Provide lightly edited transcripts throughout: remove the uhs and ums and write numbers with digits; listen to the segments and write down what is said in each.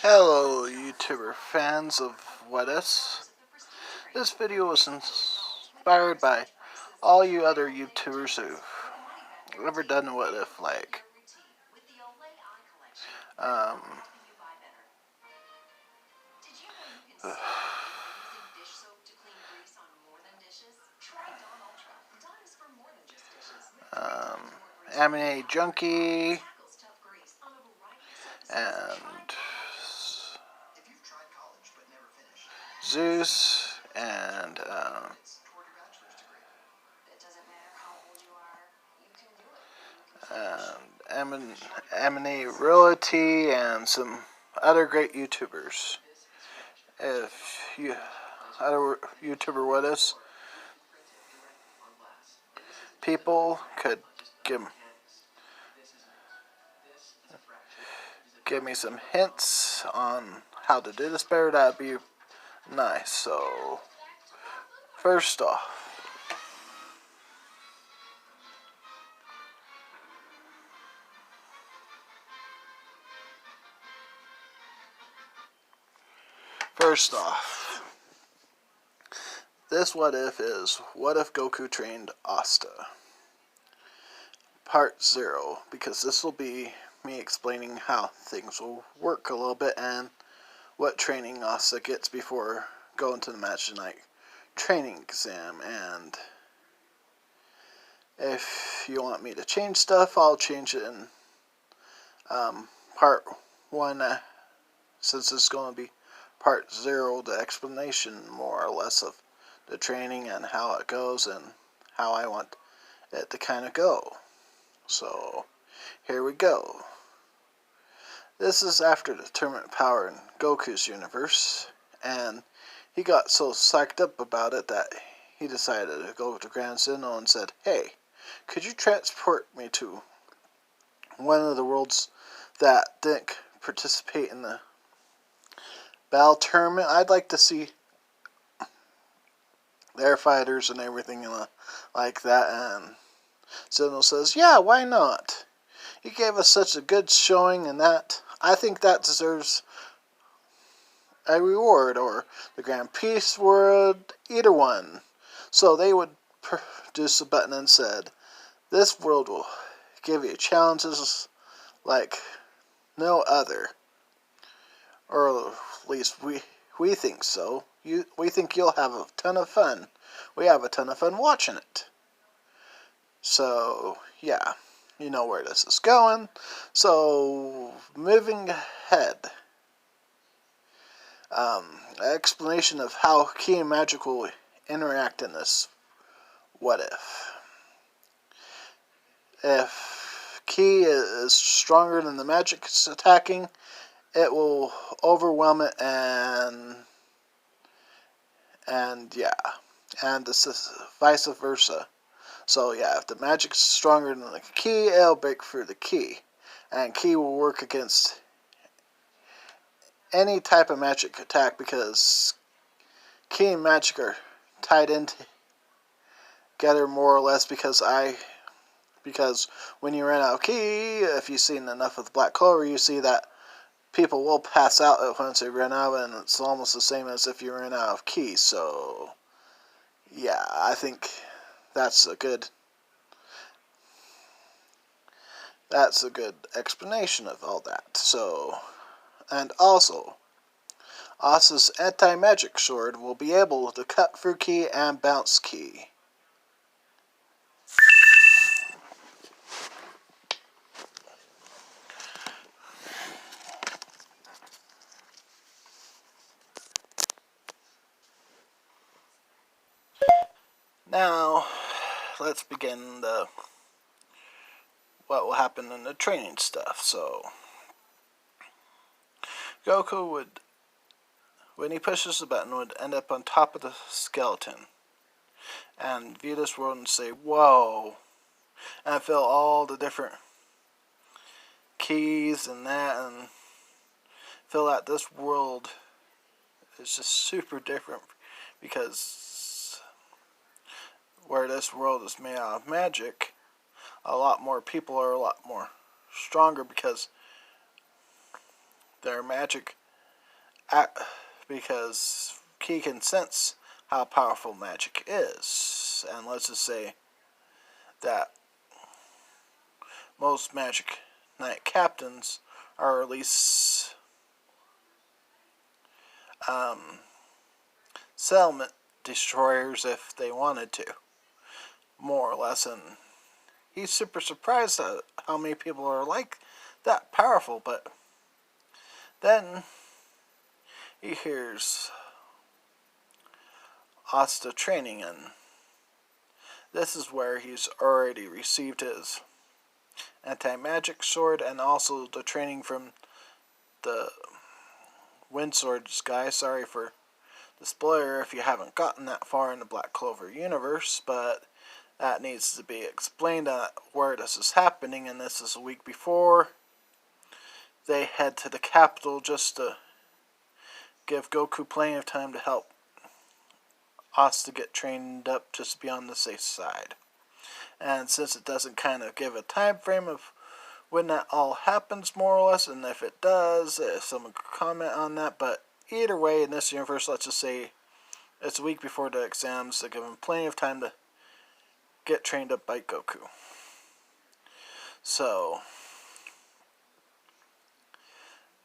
Hello YouTuber fans of What If. This video was inspired by all you other YouTubers who've ever done What If, like um, um, Anime Junkie and Zeus and Amine Realty and some other great YouTubers. If you other YouTuber What If people could give me some hints on how to do this better, that'd be nice. So, first off, this What If is What If Goku Trained Asta? Part 0, because this will be me explaining how things will work a little bit and what training Asta gets before going to the match tonight training exam. And if you want me to change stuff, I'll change it in part 1, since it's going to be part 0, the explanation more or less of the training and how it goes and how I want it to kind of go. So, here we go. This is after the tournament power in Goku's universe, and he got so psyched up about it that he decided to go to Grand Sinnoh and said, "Hey, could you transport me to one of the worlds that didn't participate in the battle tournament? I'd like to see their fighters and everything like that." And Sinnoh says, "Yeah, why not? You gave us such a good showing, and that I think that deserves a reward, or the Grand Peace World, either one." So they would produce a button and said, "This world will give you challenges like no other, or at least we think so. We think you'll have a ton of fun. We have a ton of fun watching it." So yeah, you know where this is going. So moving ahead, explanation of how Ki and Magic will interact in this What If. If Ki is stronger than the magic it's attacking, it will overwhelm it, and yeah, and this is vice versa. So yeah, if the magic's stronger than the Ki, it'll break through the Ki, and Ki will work against any type of magic attack, because Ki and magic are tied in together more or less, because when you run out of Ki, if you've seen enough of the Black Clover, you see that people will pass out once they run out, and it's almost the same as if you ran out of Ki. So yeah, I think that's a good explanation of all that. So, and also, Asta's anti-magic sword will be able to cut through Ki and bounce Ki. Now, let's begin what will happen in the training stuff. So, Goku would, when he pushes the button, would end up on top of the skeleton and view this world and say, "Whoa," and feel all the different keys and that, and feel that this world is just super different, because where this world is made out of magic, a lot more people are a lot more stronger, because their magic because he can sense how powerful magic is. And let's just say that most Magic Knight captains are at least settlement destroyers if they wanted to, more or less. And he's super surprised at how many people are like that powerful. But then he hears Asta training, and this is where he's already received his anti-magic sword and also the training from the Wind Swords guy. Sorry for the spoiler if you haven't gotten that far in the Black Clover universe, but that needs to be explained where this is happening, and this is a week before they head to the capital just to give Goku plenty of time to help Asta get trained up just to be on the safe side. And since it doesn't kind of give a time frame of when that all happens, more or less, and if it does, someone could comment on that. But either way, in this universe, let's just say it's a week before the exams to give him plenty of time to get trained up by Goku. So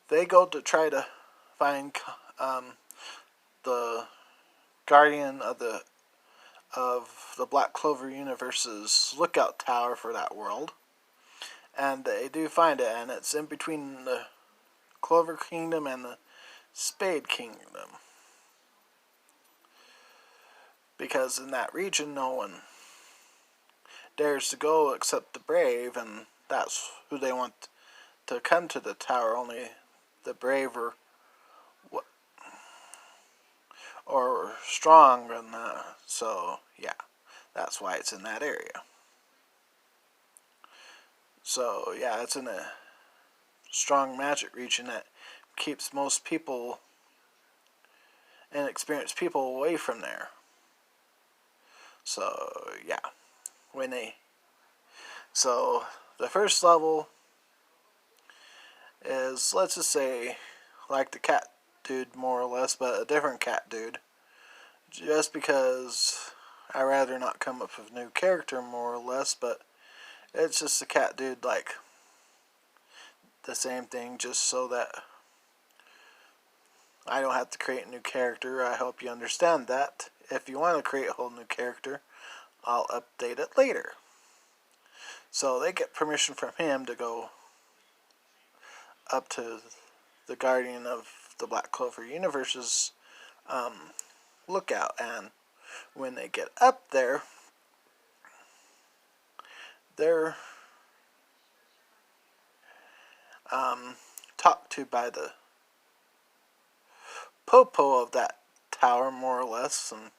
they go to try to find the guardian of the Black Clover universe's lookout tower for that world, and they do find it, and it's in between the Clover Kingdom and the Spade Kingdom, because in that region no one dares to go except the brave, and that's who they want to come to the tower. Only the brave or strong, and so yeah, that's why it's in that area. So yeah, it's in a strong magic region that keeps most people and experienced people away from there. So yeah, so the first level is, let's just say, like the cat dude more or less, but a different cat dude. Just because I'd rather not come up with a new character more or less, but it's just a cat dude, like the same thing, just so that I don't have to create a new character. I hope you understand that. If you want to create a whole new character, I'll update it later. So they get permission from him to go up to the Guardian of the Black Clover Universe's lookout, and when they get up there, they're talked to by the Popo of that tower, more or less, and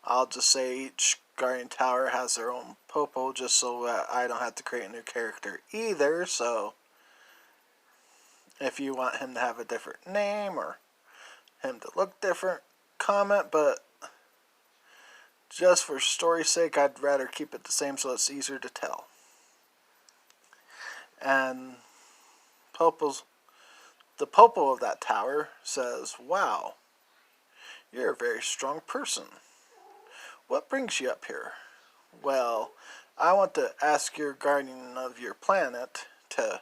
I'll just say each Guardian Tower has their own Popo, just so I don't have to create a new character either. So if you want him to have a different name or him to look different, comment, but just for story's sake, I'd rather keep it the same so it's easier to tell. And the Popo of that tower says, "Wow, you're a very strong person. What brings you up here?" "Well, I want to ask your guardian of your planet to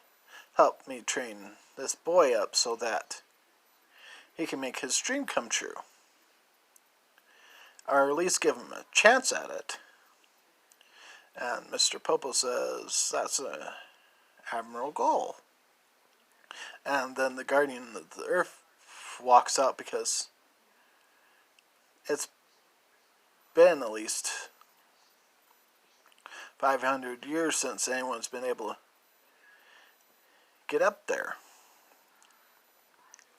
help me train this boy up so that he can make his dream come true. Or at least give him a chance at it." And Mr. Popo says, "That's an admirable goal." And then the Guardian of the Earth walks out, because it's been at least 500 years since anyone's been able to get up there.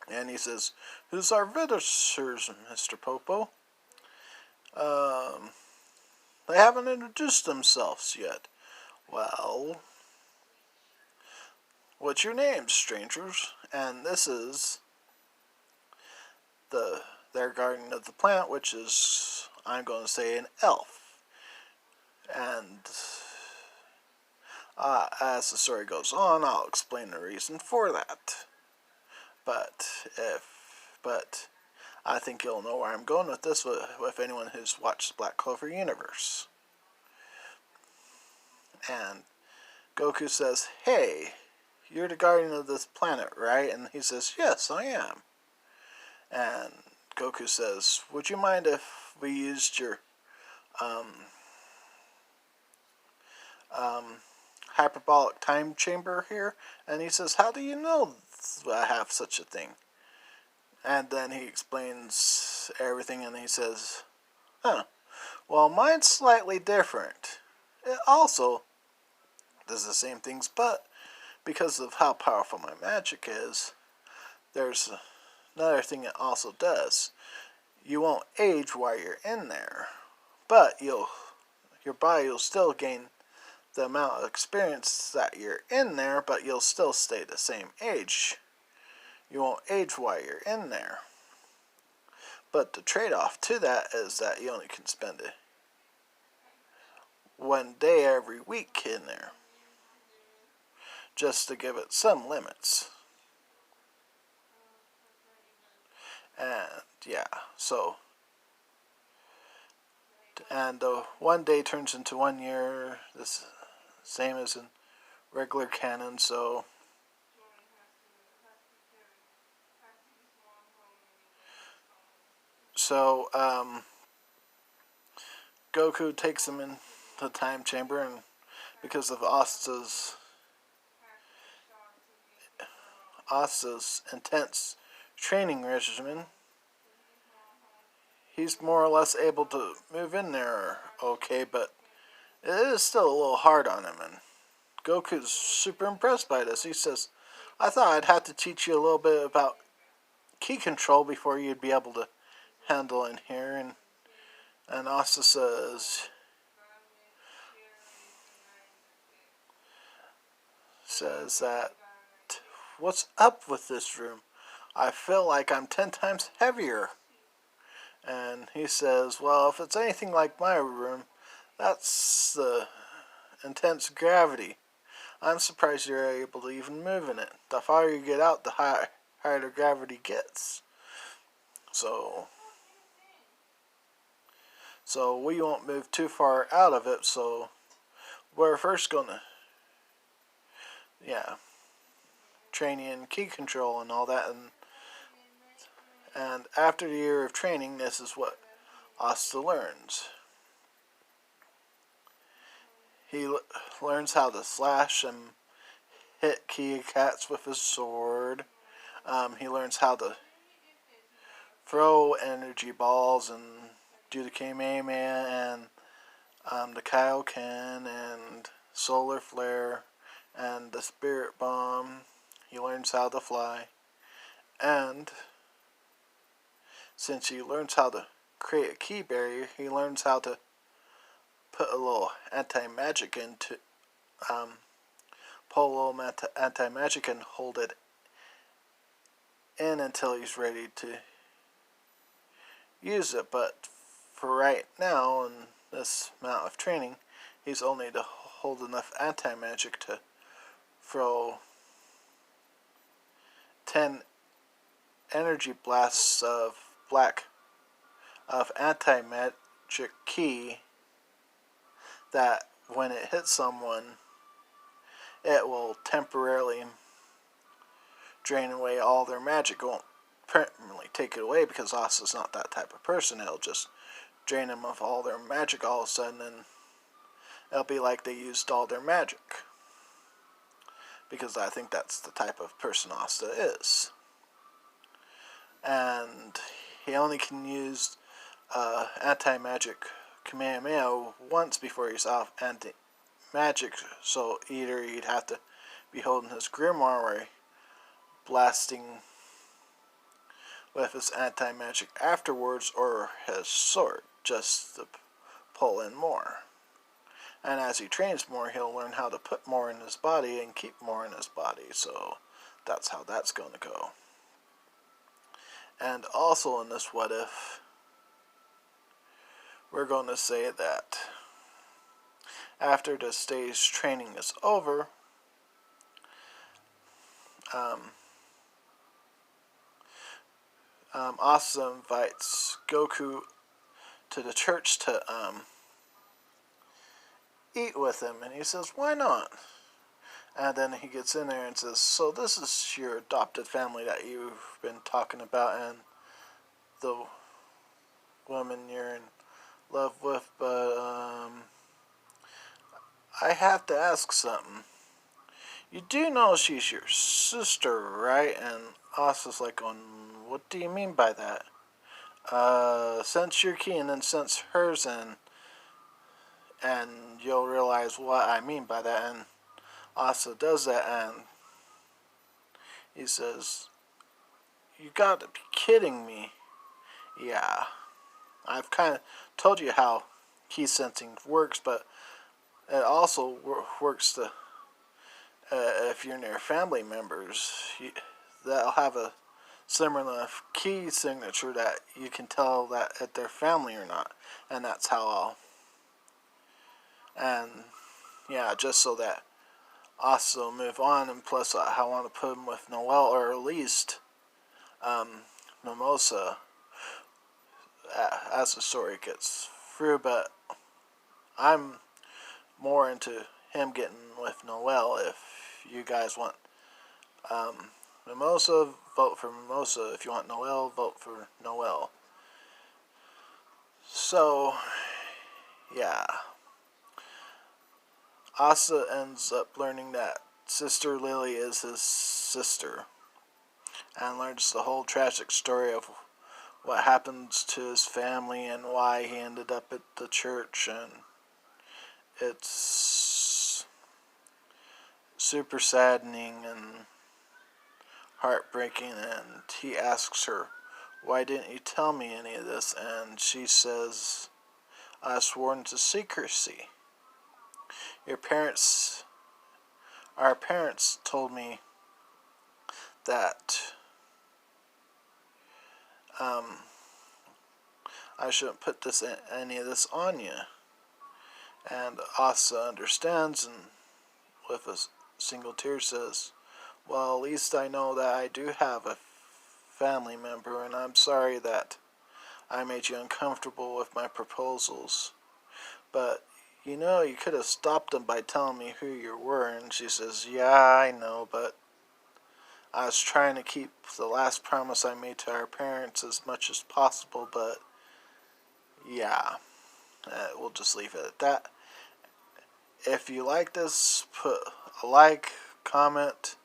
And he says, "Who's our visitors, Mr. Popo?" They haven't introduced themselves yet." "Well, what's your name, strangers?" And this is their guardian of the planet, which is, I'm going to say, an elf. And as the story goes on, I'll explain the reason for that. But if but I think you'll know where I'm going with this with anyone who's watched Black Clover universe. And Goku says, "Hey, you're the guardian of this planet, right?" And he says, "Yes, I am." And Goku says, "Would you mind if we used your hyperbolic time chamber here?" And he says, "How do you know I have such a thing?" And then he explains everything, and he says, well, mine's slightly different. It also does the same things, but because of how powerful my magic is, there's another thing it also does. You won't age while you're in there, but your body will still gain the amount of experience that you're in there, but you'll still stay the same age. You won't age while you're in there. But the trade-off to that is that you only can spend it 1 day every week in there, just to give it some limits. And yeah, so, and 1 day turns into 1 year, this same as in regular canon. So Goku takes him in the time chamber, and because of Asta's intense training regimen, he's more or less able to move in there okay, but it is still a little hard on him, and Goku's super impressed by this. He says, "I thought I'd have to teach you a little bit about key control before you'd be able to handle in here." And Asta says that, "What's up with this room? I feel like I'm 10 times heavier." And he says, "Well, if it's anything like my room, that's the intense gravity. I'm surprised you're able to even move in it. The farther you get out, the higher the gravity gets. So we won't move too far out of it, so we're first gonna, train you in key control and all that, and after the year of training, this is what Asta learns. He learns how to slash and hit key cats with his sword. He learns how to throw energy balls and do the Kamehameha and the Kaioken and solar flare and the spirit bomb. He learns how to fly, and since he learns how to create a key barrier, he learns how to put a little anti-magic into pull a little anti-magic and hold it in until he's ready to use it. But for right now, in this amount of training, he's only to hold enough anti-magic to throw 10 energy blasts of anti-magic key that when it hits someone, it will temporarily drain away all their magic. It won't permanently take it away, because Asta's not that type of person. It'll just drain them of all their magic all of a sudden, and it'll be like they used all their magic. Because I think that's the type of person Asta is. And he only can use anti-magic Kamehameha once before he's off anti-magic, so either he'd have to be holding his grimoire or blasting with his anti-magic afterwards, or his sword, just to pull in more. And as he trains more, he'll learn how to put more in his body and keep more in his body, so that's how that's going to go. And also in this what if, we're going to say that after the stage training is over, Asta invites Goku to the church to eat with him, and he says, "Why not?" And then he gets in there and says, "So this is your adopted family that you've been talking about, and the woman you're in love with, but I have to ask something. You do know she's your sister, right?" And Asta's like, "What do you mean by that?" Sense your key and then sense hers, and you'll realize what I mean by that. And Asta does that, and he says, "You gotta be kidding me." Yeah, I've kind of told you how key sensing works, but it also works to if you're near family members, that'll have a similar enough key signature that you can tell that if they're family or not, and that's how and yeah, just so that also move on, and plus I want to put him with Noel, or at least Mimosa, as the story gets through, but I'm more into him getting with Noel. If you guys want Mimosa, vote for Mimosa. If you want Noel, vote for Noel. So, yeah. Asta ends up learning that Sister Lily is his sister, and learns the whole tragic story of what happens to his family and why he ended up at the church, and it's super saddening and heartbreaking. And he asks her, "Why didn't you tell me any of this?" And she says, "I sworn to secrecy. Your parents, our parents told me that I shouldn't put any of this on you." And Asa understands, and with a single tear says, "Well, at least I know that I do have a family member, and I'm sorry that I made you uncomfortable with my proposals. But, you could have stopped them by telling me who you were." And she says, "Yeah, I know, but I was trying to keep the last promise I made to our parents as much as possible, but yeah, we'll just leave it at that. If you like this, put a like, comment.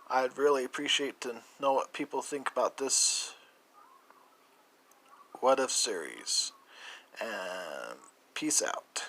I'd really appreciate to know what people think about this What If series. And peace out.